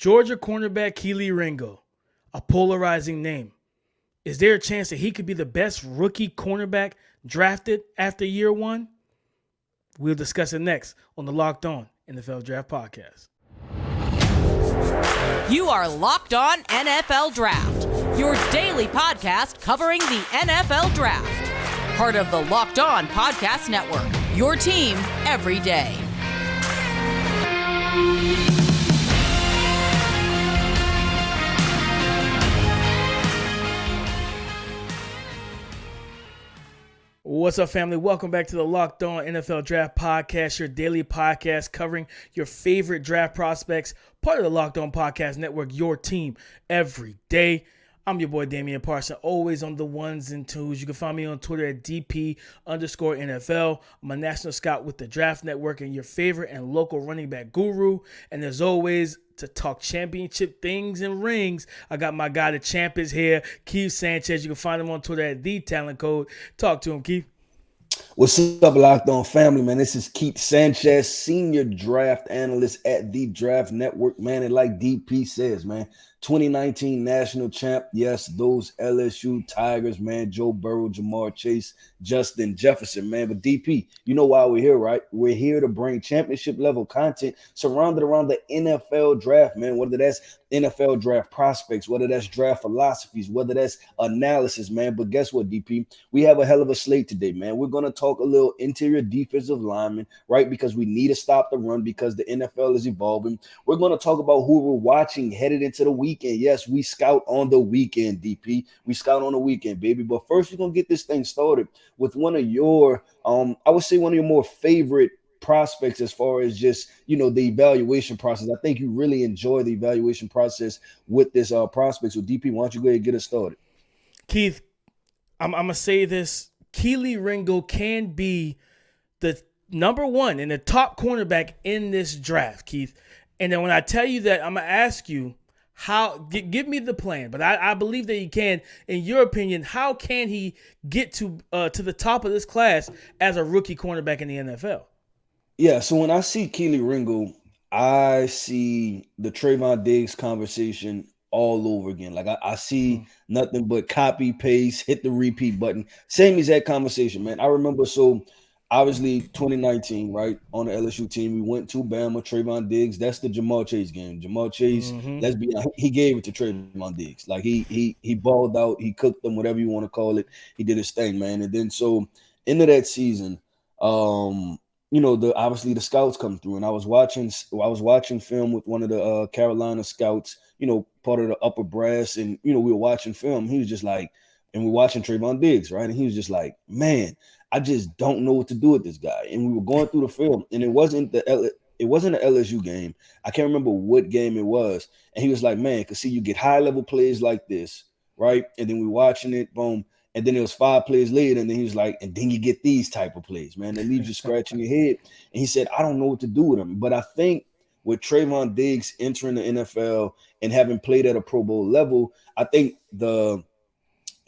Georgia cornerback Kelee Ringo, a polarizing name. Is there a chance that he could be the best rookie cornerback drafted after year one? We'll discuss it next on the Locked On NFL Draft Podcast. You are Locked On NFL Draft, your daily podcast covering the NFL Draft. Part of the Locked On Podcast Network, your team every day. What's up, family? Welcome back to the Locked On NFL Draft Podcast, your daily podcast covering your favorite draft prospects, part of the Locked On Podcast Network, your team every day. I'm your boy, Damian Parson, always on the ones and twos. You can find me on Twitter at DP_NFL. I'm a national scout with the Draft Network and your favorite and local running back guru. And as always, to talk championship things and rings, I got my guy, the champ, is here, Keith Sanchez. You can find him on Twitter at TheTalentCode. Talk to him, Keith. What's up, Locked On family, man? This is Keith Sanchez, senior draft analyst at the Draft Network, man. And like DP says, man, 2019 national champ. Yes, those LSU Tigers, man. Joe Burrow, Jamar Chase, Justin Jefferson, man. But DP, you know why we're here, right? We're here to bring championship level content surrounded around the NFL draft, man. Whether that's NFL draft prospects, whether that's draft philosophies, whether that's analysis, man. But guess what, DP? We have a hell of a slate today, man. We're going to talk a little interior defensive lineman, right? Because we need to stop the run because the NFL is evolving. We're going to talk about who we're watching headed into the weekend. Yes, we scout on the weekend, DP. We scout on the weekend, baby. But first, we're going to get this thing started with one of your, I would say one of your more favorite prospects as far as just, you know, the evaluation process. I think you really enjoy the evaluation process with this prospect. So, DP, why don't you go ahead and get us started? Keith, I'm going to say this. Kelee Ringo can be the number one and the top cornerback in this draft, Keith. And then when I tell you that, I'm going to ask you, give me the plan, but I believe that he can. In your opinion, how can he get to the top of this class as a rookie cornerback in the NFL? Yeah, so when I see Kelee Ringo, I see the Trayvon Diggs conversation all over again. Like I see nothing but copy, paste, hit the repeat button. Same exact conversation, man. I remember, so obviously 2019, right, on the LSU team, we went to Bama, Trayvon Diggs. That's the Jamar Chase game. Jamar Chase, let's be honest, he gave it to Trayvon Diggs. Like he balled out, he cooked them, whatever you want to call it. He did his thing, man. And then so into that season, you know, obviously the scouts come through, and I was watching film with one of the Carolina scouts, you know, part of the upper brass, and you know, we were watching film. He was just like, and we're watching Trayvon Diggs, right? And he was just like, man, I just don't know what to do with this guy. And we were going through the film, and it wasn't an LSU game. I can't remember what game it was. And he was like, man, because see, you get high level plays like this, right? And then we're watching it, boom. And then it was 5 plays later, and then he was like, and then you get these type of plays, man. That leaves you scratching your head. And he said, I don't know what to do with him. But I think with Trayvon Diggs entering the NFL and having played at a Pro Bowl level, I think the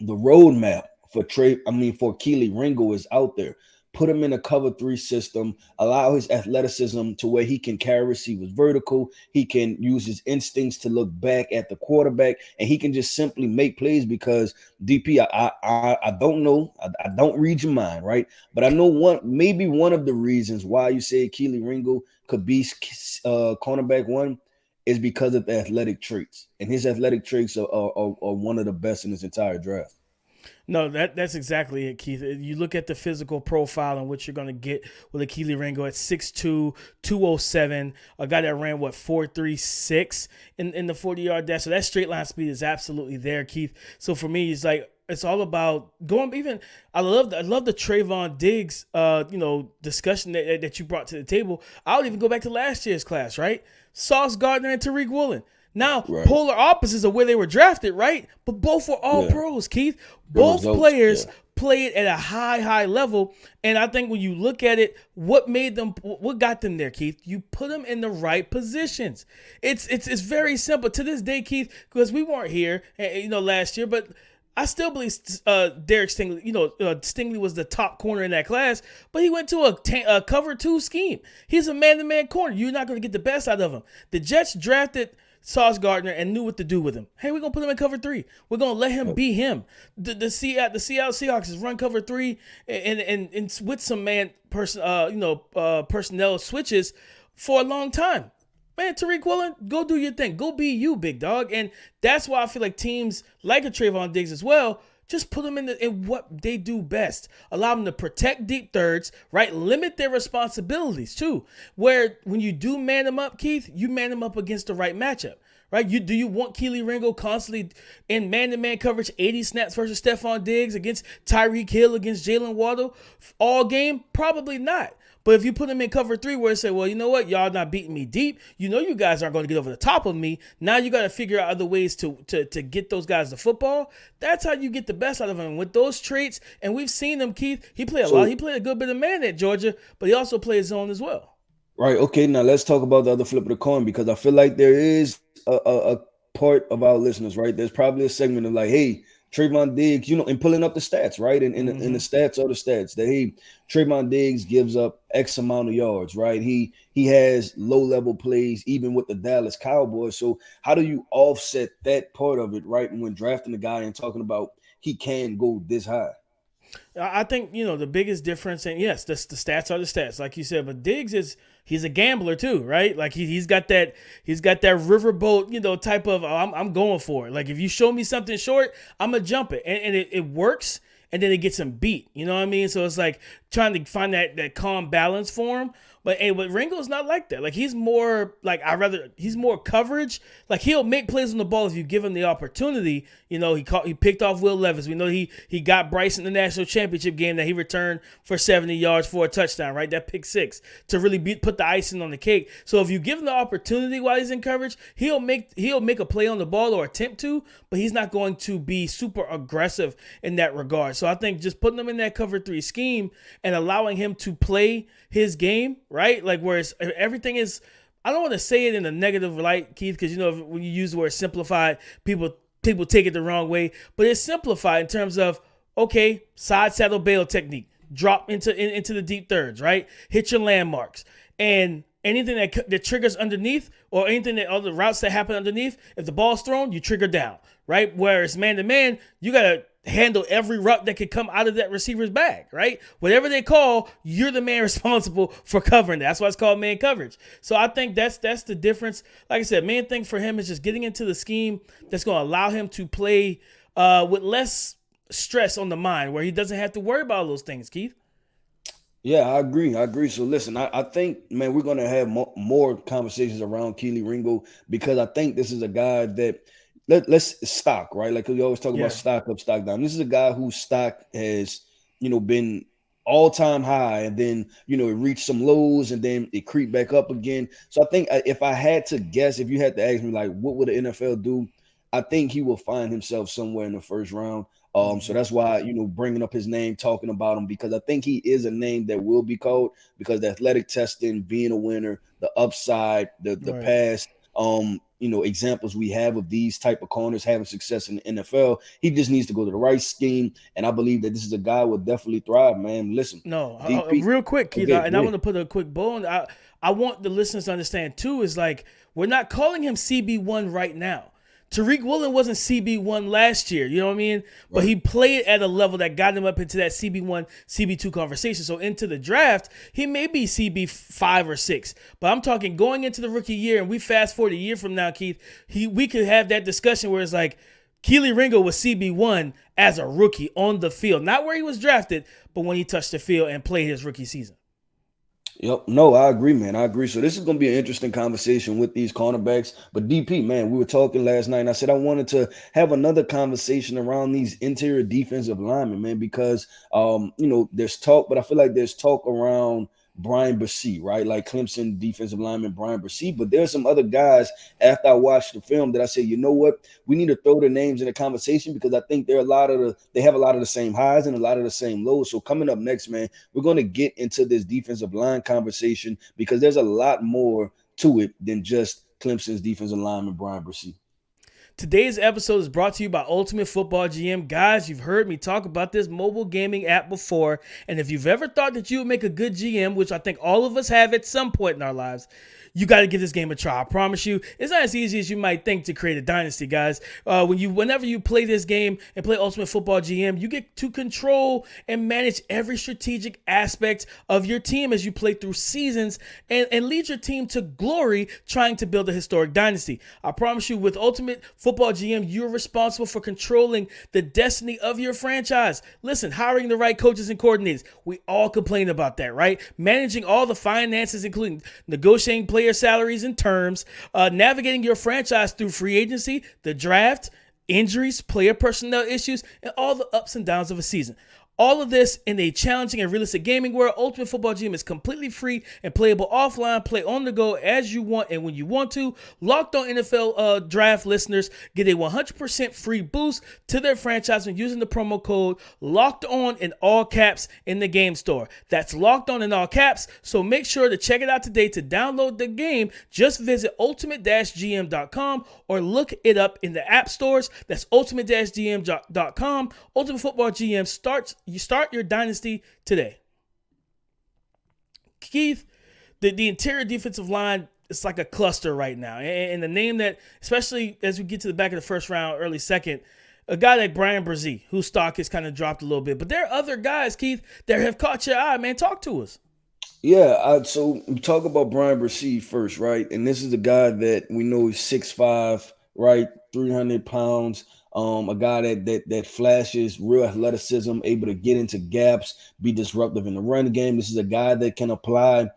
roadmap for Kelee Ringo is out there. Put him in a cover 3 system, allow his athleticism to where he can carry receivers vertical. He can use his instincts to look back at the quarterback, and he can just simply make plays because DP, I don't know. I don't read your mind, right? But I know maybe one of the reasons why you say Kelee Ringo could be cornerback 1 is because of the athletic traits. And his athletic traits are one of the best in this entire draft. No, that's exactly it, Keith. You look at the physical profile and what you're going to get with a Kelee Ringo at 6'2", 207, a guy that ran, 4.36 in the 40-yard dash. So that straight line speed is absolutely there, Keith. So for me, it's like, it's all about going. Even I love the Trayvon Diggs, discussion that you brought to the table. I would even go back to last year's class, right? Sauce Gardner and Tariq Woolen. Now, right. Polar opposites of where they were drafted, right? But both were all pros, Keith. Both players played at a high level. And I think when you look at it, what got them there, Keith? You put them in the right positions. It's very simple. To this day, Keith, because we weren't here, last year, but I still believe Derek Stingley, Stingley was the top corner in that class, but he went to a cover 2 scheme. He's a man-to-man corner. You're not going to get the best out of him. The Jets drafted Sauce Gardner and knew what to do with him. Hey, we're gonna put him in cover 3. We're gonna let him be him. The Seattle Seahawks has run cover 3 and with some personnel switches for a long time. Man, Tariq Woolen, go do your thing. Go be you, big dog. And that's why I feel like teams like a Trayvon Diggs as well, just put them in what they do best. Allow them to protect deep thirds, right? Limit their responsibilities too. Where when you do man them up, Keith, you man them up against the right matchup, right? Do you want Kelee Ringo constantly in man-to-man coverage, 80 snaps versus Stephon Diggs against Tyreek Hill, against Jalen Waddle all game? Probably not. But if you put them in cover 3 where it say, well, you know what? Y'all not beating me deep. You know you guys aren't going to get over the top of me. Now you got to figure out other ways to get those guys the football. That's how you get the best out of them. With those traits, and we've seen them, Keith, he played a lot. He played a good bit of man at Georgia, but he also played zone as well. Right. Okay, now let's talk about the other flip of the coin, because I feel like there is a part of our listeners, right? There's probably a segment of like, hey, Trayvon Diggs, and pulling up the stats, right? And the stats are the stats that, hey, Trayvon Diggs gives up X amount of yards, right? He has low-level plays even with the Dallas Cowboys. So how do you offset that part of it, right? When drafting a guy and talking about he can go this high? I think, the biggest difference, and yes, the stats are the stats, like you said, but Diggs he's a gambler too, right? Like he's got that riverboat, type of, I'm going for it. Like if you show me something short, I'm going to jump it. And it works, and then it gets him beat. You know what I mean? So it's like trying to find that calm balance for him. But Ringo's not like that. Like he's more like he's more coverage. Like he'll make plays on the ball if you give him the opportunity. He picked off Will Levis. We know he got Bryce in the national championship game that he returned for 70 yards for a touchdown, right? That pick 6 to really put the icing on the cake. So if you give him the opportunity while he's in coverage, he'll make a play on the ball or attempt to, but he's not going to be super aggressive in that regard. So I think just putting him in that cover 3 scheme and allowing him to play his game, right? Like whereas everything is, I don't want to say it in a negative light, Keith, because when you use the word simplified, people take it the wrong way, but it's simplified in terms of, okay, side saddle bail technique, drop into the deep thirds, right? Hit your landmarks, and anything that triggers underneath, or anything that other routes that happen underneath, if the ball's thrown, you trigger down, right? Whereas man to man, you gotta handle every route that could come out of that receiver's bag, right? Whatever they call, you're the man responsible for covering that. That's why it's called man coverage. So I think that's the difference. Like I said, main thing for him is just getting into the scheme that's going to allow him to play with less stress on the mind, where he doesn't have to worry about all those things, Keith. Yeah, I agree. So listen, I think, man, we're going to have more conversations around Kelee Ringo, because I think this is a guy that let's stock, right? Like we always talk about stock up, stock down. This is a guy whose stock has, been all-time high, and then, it reached some lows, and then it creeped back up again. So I think if I had to guess, if you had to ask me, like, what would the NFL do? I think he will find himself somewhere in the first round. So that's why, bringing up his name, talking about him, because I think he is a name that will be called, because the athletic testing, being a winner, the upside, the past, examples we have of these type of corners having success in the NFL. He just needs to go to the right scheme, and I believe that this is a guy who will definitely thrive, man. Listen. No, real quick, Keith, I want to put a quick bow on. I want the listeners to understand, too, is like, we're not calling him CB1 right now. Tariq Woolen wasn't CB1 last year, you know what I mean? But he played at a level that got him up into that CB1, CB2 conversation. So into the draft, he may be CB5 or 6. But I'm talking going into the rookie year, and we fast forward a year from now, Keith, we could have that discussion where it's like, Kelee Ringo was CB1 as a rookie on the field. Not where he was drafted, but when he touched the field and played his rookie season. Yep. No, I agree, man. I agree. So this is going to be an interesting conversation with these cornerbacks. But DP, man, we were talking last night, and I said I wanted to have another conversation around these interior defensive linemen, man, because, there's talk, but I feel like there's talk around Bryan Breese, right? Like Clemson defensive lineman Bryan Breese. But there's some other guys after I watched the film that I said, you know what? We need to throw their names in the conversation, because I think they have a lot of the same highs and a lot of the same lows. So coming up next, man, we're going to get into this defensive line conversation, because there's a lot more to it than just Clemson's defensive lineman Bryan Breese. Today's episode is brought to you by Ultimate Football GM. Guys, you've heard me talk about this mobile gaming app before, and if you've ever thought that you would make a good GM, which I think all of us have at some point in our lives, you got to give this game a try. I promise you, it's not as easy as you might think to create a dynasty, guys. Whenever you play this game and play Ultimate Football GM, you get to control and manage every strategic aspect of your team as you play through seasons and lead your team to glory trying to build a historic dynasty. I promise you, with Ultimate Football GM, you're responsible for controlling the destiny of your franchise. Listen, hiring the right coaches and coordinators. We all complain about that, right? Managing all the finances, including negotiating player salaries and terms, navigating your franchise through free agency, the draft, injuries, player personnel issues, and all the ups and downs of a season. All of this in a challenging and realistic gaming world. Ultimate Football GM is completely free and playable offline. Play on the go as you want and when you want to. Locked On NFL Draft listeners get a 100% free boost to their franchise when using the promo code Locked On in all caps in the game store. That's Locked On in all caps. So make sure to check it out today. To download the game, just visit ultimate-gm.com or look it up in the app stores. That's ultimate-gm.com. Ultimate Football GM you start your dynasty today. Keith, the interior defensive line is like a cluster right now. And the name that, especially as we get to the back of the first round, early second, a guy like Bryan Breese, whose stock has kind of dropped a little bit. But there are other guys, Keith, that have caught your eye, man. Talk to us. Yeah, so we talk about Bryan Breese first, right? And this is a guy that we know is 6'5", right? 300 pounds. A guy that flashes real athleticism, able to get into gaps, be disruptive in the run game. This is a guy that can apply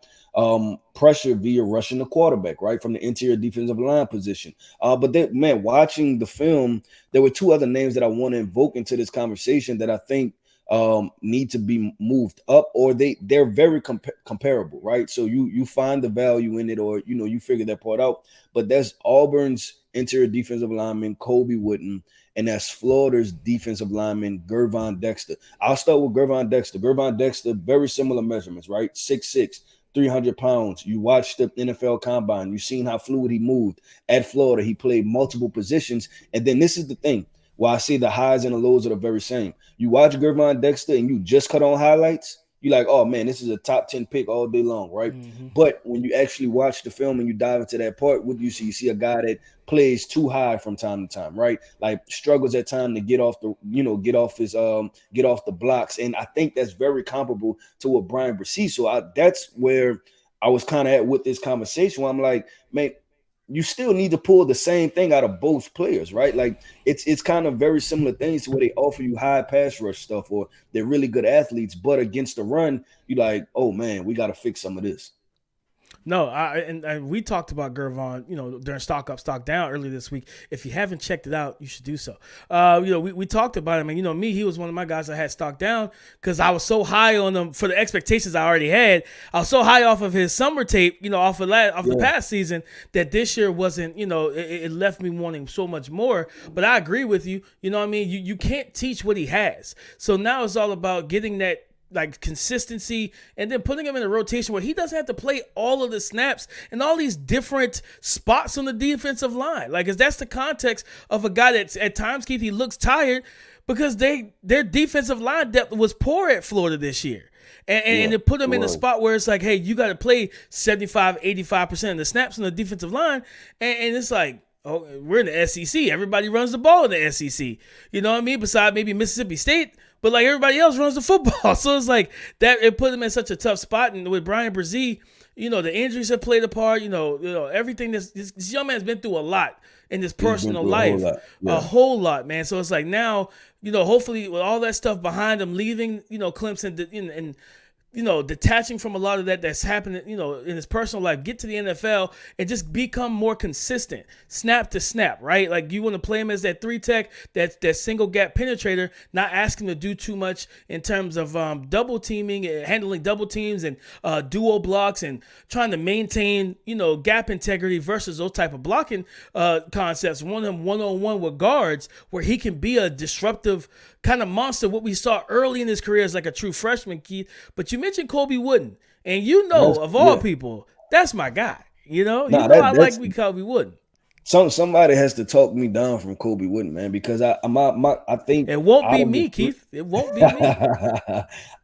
pressure via rushing the quarterback, right, from the interior defensive line position. But watching the film, there were two other names that I want to invoke into this conversation that I think need to be moved up, or they're very comparable, right? So you find the value in it, or you figure that part out. But that's Auburn's interior defensive lineman Kobe Wooden, and that's Florida's defensive lineman Gervon Dexter. I'll start with Gervon Dexter. Gervon Dexter, very similar measurements, right? 6'6", 300 pounds. You watched the NFL Combine. You've seen how fluid he moved. At Florida, he played multiple positions. And then this is the thing. Well, I see the highs and the lows are the very same. You watch Gervon Dexter and you just cut on highlights, you're like, oh, man, this is a top 10 pick all day long, right? Mm-hmm. But when you actually watch the film and you dive into that part, what do you see? You see a guy that plays too high from time to time, right? Like struggles at time to get off the blocks. And I think that's very comparable to what Bryan Breese. So that's where I was kind of at with this conversation, where I'm like, man, you still need to pull the same thing out of both players, right? Like it's kind of very similar things to where they offer you high pass rush stuff, or they're really good athletes, but against the run, you're like, oh man, we got to fix some of this. No, and we talked about Gervon, during Stock Up, Stock Down earlier this week. If you haven't checked it out, you should do so. We talked about him, and he was one of my guys that had Stock Down because I was so high on him for the expectations I already had. I was so high off of his summer tape, off the past season, that this year wasn't, it left me wanting so much more. But I agree with you. You can't teach what he has. So now it's all about getting that like consistency and then putting him in a rotation where he doesn't have to play all of the snaps and all these different spots on the defensive line. Like, 'cause that's the context of a guy that's at times, Keith, he looks tired because their defensive line depth was poor at Florida this year. And it put him in a spot where it's like, hey, you got to play 75, 85% of the snaps on the defensive line. And it's like, oh, we're in the SEC. Everybody runs the ball in the SEC. You know what I mean? Besides maybe Mississippi State. But like everybody else runs the football. So it's like that, it put him in such a tough spot. And with Bryan Breese, the injuries have played a part, everything this young man's been through a lot in his personal life. A whole lot, man. So it's like now, hopefully with all that stuff behind him, leaving, Clemson and detaching from a lot of that's happening, in his personal life, get to the NFL and just become more consistent, snap to snap, right? Like you want to play him as that 3-tech, that single gap penetrator, not ask him to do too much in terms of double teaming, handling double teams and duo blocks and trying to maintain, gap integrity versus those type of blocking concepts. One of them one-on-one with guards where he can be a disruptive kind of monster. What we saw early in his career is like a true freshman, Keith. But you mentioned Kobe Wooden, and of all people, that's my guy. I like Kobe Wooden. Somebody has to talk me down from Kobe Wooden, man, because I think It won't out be of the me, three, Keith. It won't be me.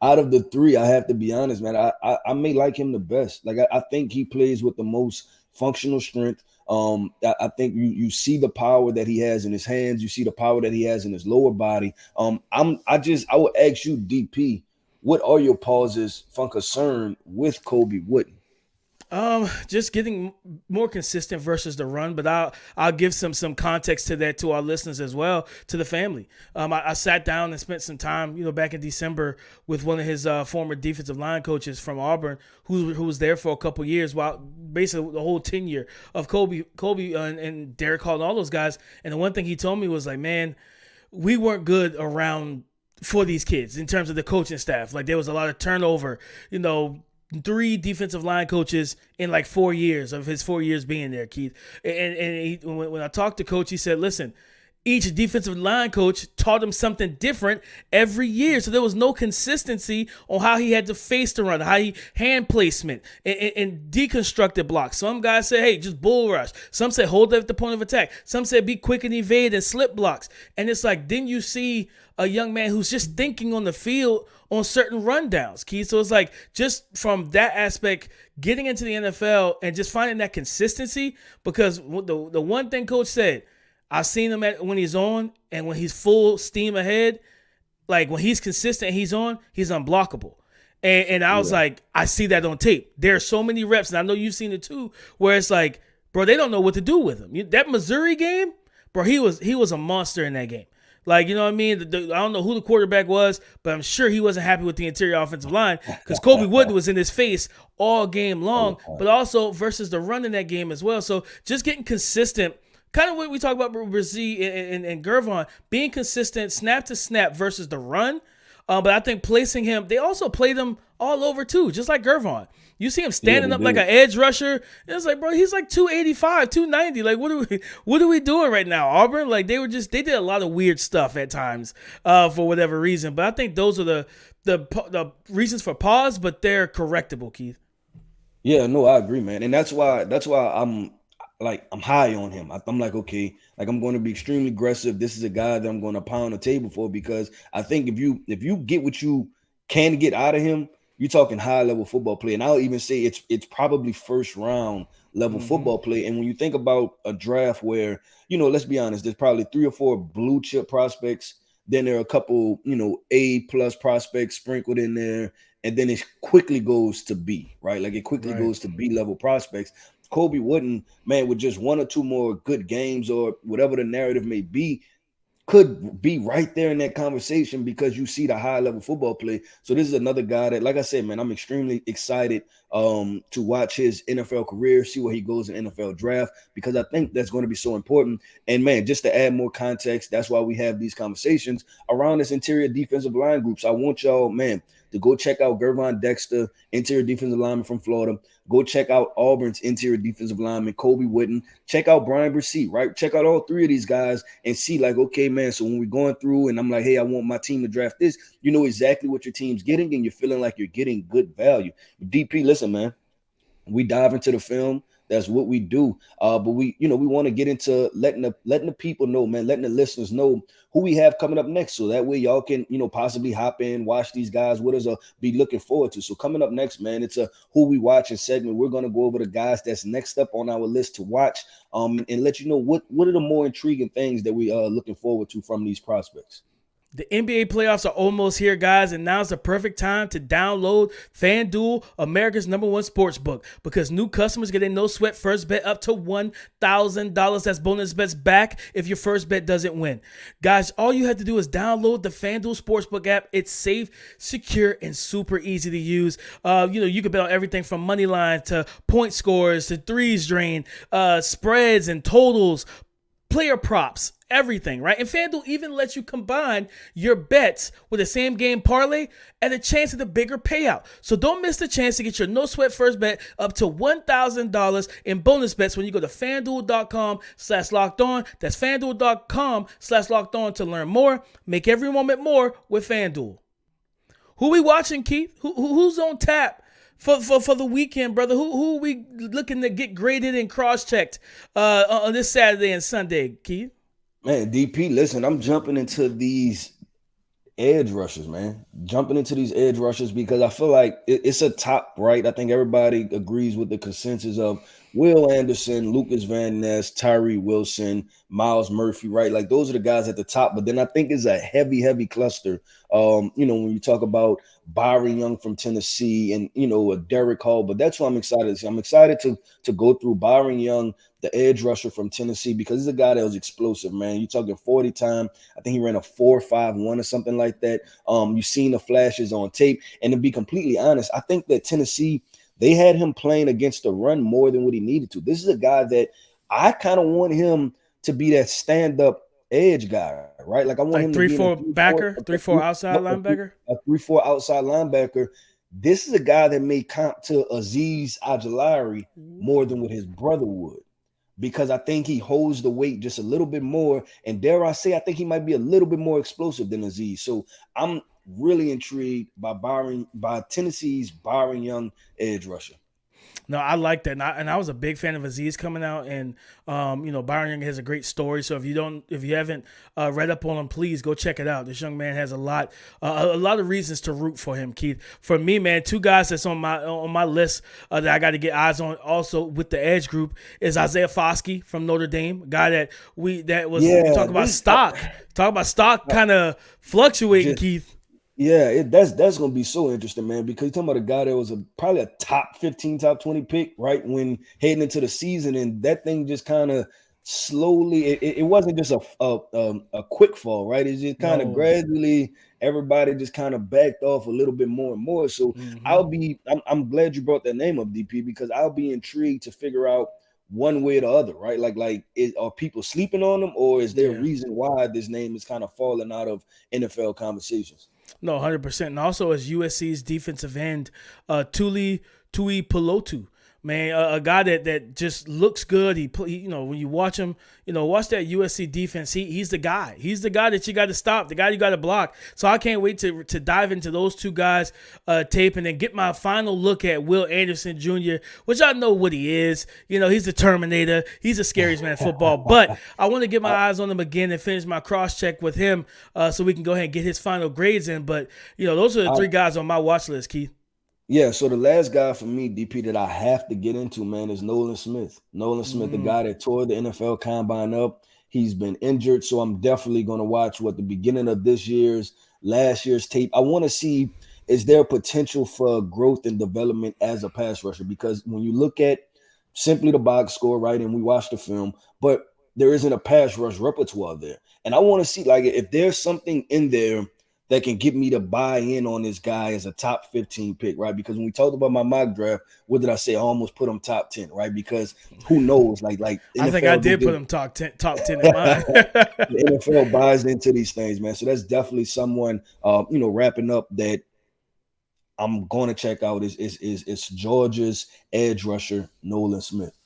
out of the three, I have to be honest, man. I may like him the best. Like I think he plays with the most functional strength. I think you see the power that he has in his hands. You see the power that he has in his lower body. I would ask you, DP, what are your pauses from concern with Kobe Wooden? Just getting more consistent versus the run, but I'll give some context to that to our listeners as well, to the family. I sat down and spent some time, back in December with one of his former defensive line coaches from Auburn, who was there for a couple years, while basically the whole tenure of Kobe and Derek Hall and all those guys. And the one thing he told me was like, man, we weren't good around for these kids in terms of the coaching staff. Like there was a lot of turnover, 3 defensive line coaches in like 4 years of his 4 years being there, Keith. When I talked to Coach, he said, listen, each defensive line coach taught him something different every year. So there was no consistency on how he had to face the run, how he hand placement and deconstructed blocks. Some guys say, hey, just bull rush. Some say hold at the point of attack. Some say be quick and evade and slip blocks. And it's like, then you see a young man who's just thinking on the field on certain rundowns, Keith. So it's like just from that aspect, getting into the NFL and just finding that consistency, because the one thing Coach said, I've seen him when he's on and when he's full steam ahead, like when he's consistent and he's on, he's unblockable. And I was like, I see that on tape. There are so many reps, and I know you've seen it too, where it's like, bro, they don't know what to do with him. That Missouri game, bro, he was a monster in that game. Like, you know what I mean? I don't know who the quarterback was, but I'm sure he wasn't happy with the interior offensive line because Kobe Wooden was in his face all game long, but also versus the run in that game as well. So just getting consistent, kind of what we talk about with Breese and Gervon, being consistent snap to snap versus the run. But I think placing him, they also played him all over too, just like Gervon. You see him standing up like an edge rusher. It's like, bro, he's like 285, 290. Like, what are we doing right now? Auburn, like they did a lot of weird stuff at times for whatever reason. But I think those are the reasons for pause, but they're correctable, Keith. Yeah, no, I agree, man. And that's why I'm high on him. I'm like, okay, like I'm going to be extremely aggressive. This is a guy that I'm going to pound the table for, because I think if you get what you can get out of him, you're talking high level football play. And I'll even say it's probably first round level football play. And when you think about a draft where, let's be honest, there's probably 3 or 4 blue chip prospects. Then there are a couple, A+ prospects sprinkled in there. And then it quickly goes to B, right? Like it quickly goes to B level prospects. Kobe Wooden, man, with just 1 or 2 more good games or whatever the narrative may be, could be right there in that conversation because you see the high level football play. So this is another guy that, like I said, man, I'm extremely excited to watch his NFL career, see where he goes in NFL draft, because I think that's going to be so important. And man, just to add more context, that's why we have these conversations around this interior defensive line groups. I want y'all, man, to go check out Gervon Dexter, interior defensive lineman from Florida. Go check out Auburn's interior defensive lineman, Kobe Wooden. Check out Bryan Breese, right? Check out all 3 of these guys and see like, okay, man, so when we're going through and I'm like, hey, I want my team to draft this, you know exactly what your team's getting and you're feeling like you're getting good value. DP, listen, man, we dive into the film. That's what we do. But we want to get into letting the people know, man, letting the listeners know who we have coming up next. So that way y'all can, possibly hop in, watch these guys with us or be looking forward to. So coming up next, man, it's a who we watching segment. We're going to go over the guys that's next up on our list to watch and let you know what are the more intriguing things that we are looking forward to from these prospects. The NBA playoffs are almost here, guys, and now's the perfect time to download FanDuel, America's #1 sports book, because new customers get a no-sweat first bet up to $1,000. That's bonus bets back if your first bet doesn't win. Guys, all you have to do is download the FanDuel Sportsbook app. It's safe, secure, and super easy to use. You can bet on everything from money line to point scores to threes drain, spreads and totals, player props, everything, right? And FanDuel even lets you combine your bets with a same game parlay and a chance at a bigger payout. So don't miss the chance to get your no sweat first bet up to $1,000 in bonus bets when you go to FanDuel.com/locked-on. That's FanDuel.com/locked-on to learn more. Make every moment more with FanDuel. Who we watching, Keith? Who's on tap for the weekend, brother? Who are we looking to get graded and cross-checked on this Saturday and Sunday, Keith? Man, DP, listen, I'm jumping into these edge rushers, man. Jumping into these edge rushers because I feel like it's a top, right? I think everybody agrees with the consensus of Will Anderson, Lucas Van Ness, Tyree Wilson, Miles Murphy, right? Like those are the guys at the top. But then I think it's a heavy cluster. When you talk about Byron Young from Tennessee and, a Derek Hall, but that's what I'm excited to see. I'm excited to go through Byron Young, the edge rusher from Tennessee, because he's a guy that was explosive, man. You're talking 40 time. I think he ran a 4.51 or something like that. You've seen the flashes on tape. And to be completely honest, I think that Tennessee, they had him playing against the run more than what he needed to. This is a guy that I kind of want him to be that stand-up edge guy, right? Like I want him to be 3-4 backer, 3-4 outside linebacker, a 3-4 outside linebacker. This is a guy that may comp to Azeez Ojulari more than what his brother would, because I think he holds the weight just a little bit more, and dare I say, I think he might be a little bit more explosive than Azeez. So I'm really intrigued by Tennessee's Byron Young edge rusher. No, I like that, and I was a big fan of Azeez coming out, and Byron Young has a great story. So if you haven't read up on him, please go check it out. This young man has a lot of reasons to root for him, Keith. For me, man, two guys that's on my list that I got to get eyes on also with the edge group is Isaiah Foskey from Notre Dame, a guy that talk about stock kind of fluctuating, Keith. Yeah, that's gonna be so interesting, man, because you're talking about a guy that was probably a top 15, top 20 pick, right, when heading into the season, and that thing just kind of slowly. It wasn't just a quick fall, right? It's just kind of gradually everybody just kind of backed off a little bit more and more. So I'm glad you brought that name up, DP, because I'll be intrigued to figure out one way or the other, right? Are people sleeping on him, or is there a reason why this name is kind of falling out of NFL conversations? No, 100%. And also as USC's defensive end, Tuli Pelotu, man, a guy that just looks good. He when you watch him, watch that USC defense. He's the guy. He's the guy that you got to stop, the guy you got to block. So I can't wait to dive into those two guys tape and then get my final look at Will Anderson Jr., which I know what he is. He's the Terminator. He's the scariest man in football. But I want to get my eyes on him again and finish my cross check with him so we can go ahead and get his final grades in. But those are the three guys on my watch list, Keith. Yeah, so the last guy for me, DP, that I have to get into, man, is Nolan Smith. Nolan Smith, the guy that tore the NFL Combine up. He's been injured, so I'm definitely going to watch the beginning of last year's tape. I want to see, is there potential for growth and development as a pass rusher? Because when you look at simply the box score, right, and we watch the film, but there isn't a pass rush repertoire there. And I want to see, if there's something in there that can get me to buy in on this guy as a top 15 pick, right? Because when we talked about my mock draft, what did I say? I almost put him top 10, right? Because who knows? NFL, I think I did put him top 10 in mine. The NFL buys into these things, man. So that's definitely someone, wrapping up that I'm going to check out is Georgia's edge rusher, Nolan Smith.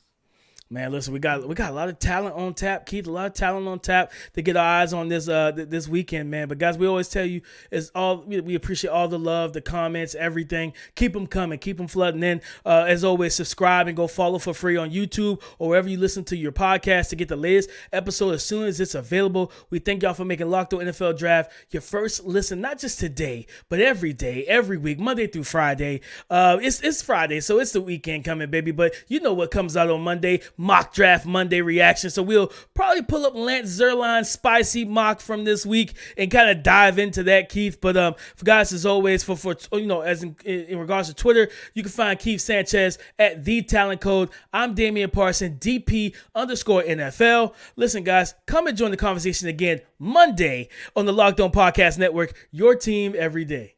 Man, listen, we got a lot of talent on tap, Keith. A lot of talent on tap to get our eyes on this weekend, man. But guys, we always tell you we appreciate all the love, the comments, everything. Keep them coming, keep them flooding in. As always, subscribe and go follow for free on YouTube or wherever you listen to your podcast to get the latest episode as soon as it's available. We thank y'all for making Locked On NFL Draft your first listen, not just today, but every day, every week, Monday through Friday. It's Friday, so it's the weekend coming, baby. But you know what comes out on Monday. Mock Draft Monday reaction. So we'll probably pull up Lance Zierlein's spicy mock from this week and kind of dive into that, Keith. But for guys, as always, for as in regards to Twitter, you can find Keith Sanchez at The Talent Code. I'm Damian Parson, DP_NFL. Listen, guys, come and join the conversation again Monday on the Locked On Podcast Network. Your team every day.